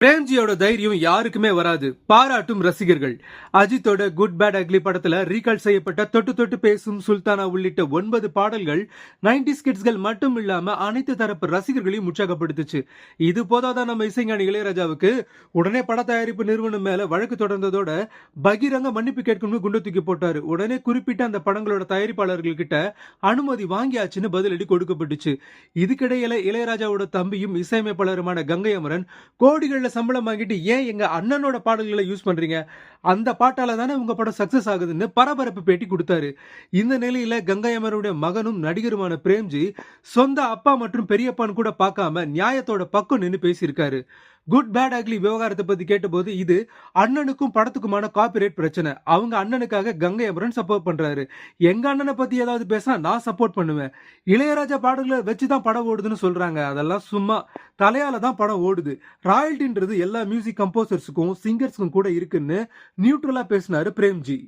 பிரேம்ஜியோட தைரியம் யாருக்குமே வராது, பாராட்டும் ரசிகர்கள். அஜித்தோட குட் பேட் அக்லி படத்துல ரீகால் செய்யப்பட்ட தொட்டு தொட்டு பேசும் சுல்தானா உள்ளிட்ட 9 பாடல்கள் 90s கிட்ஸ்கள் மட்டும் இல்லாம அனைத்து தரப்பு ரசிகர்களையும் உற்சாகப்படுத்துச்சு. இது போதாதான் நம்ம இசைஞானி இளையராஜாவுக்கு உடனே பட தயாரிப்பு நிறுவனம் மேல வழக்கு தொடர்ந்ததோட பகிரங்க மன்னிப்பு கேட்கணும்னு குண்டு தூக்கி போட்டாரு. உடனே குறிப்பிட்ட அந்த படங்களோட தயாரிப்பாளர்கள் கிட்ட அனுமதி வாங்கியாச்சுன்னு பதிலடி கொடுக்கப்பட்டுச்சு. இதுக்கிடையில இளையராஜாவோட தம்பியும் இசையமைப்பாளருமான கங்கை அமரன் கோடிகள் சம்பளம் வாங்கிட்டு ஏன் எங்க அண்ணனோட பாடல்களை யூஸ் பண்றீங்க, அந்த பாட்டால தானே உங்க படம் சக்சஸ் ஆகுதுன்னு பரபரப்பு பேட்டி கொடுத்தாரு. இந்த நிலையில கங்கை அமரனுடைய மகனும் நடிகருமான பிரேம்ஜி சொந்த அப்பா மற்றும் பெரியப்பான்னு கூட பார்க்காம நியாயத்தோட பக்கம் நின்று பேசியிருக்காரு. குட் பேட் அக்லி விவகாரத்தை பத்தி கேட்டபோது இது அண்ணனுக்கும் படத்துக்குமான காப்பிரைட் பிரச்சனை, அவங்க அண்ணனுக்காக கங்கை அமரன் சப்போர்ட் பண்றாரு, எங்க அண்ணனை பத்தி ஏதாவது பேசினா நான் சப்போர்ட் பண்ணுவேன், இளையராஜா பாடல்களை வச்சுதான் படம் ஓடுதுன்னு சொல்றாங்க, அதெல்லாம் சும்மா, தலையால தான் படம் ஓடுது, ராயல்டின்றது எல்லா மியூசிக் கம்போசர்ஸுக்கும் சிங்கர்ஸுக்கும் கூட இருக்குன்னு நியூட்ரலா பேசினாரு பிரேம்ஜி.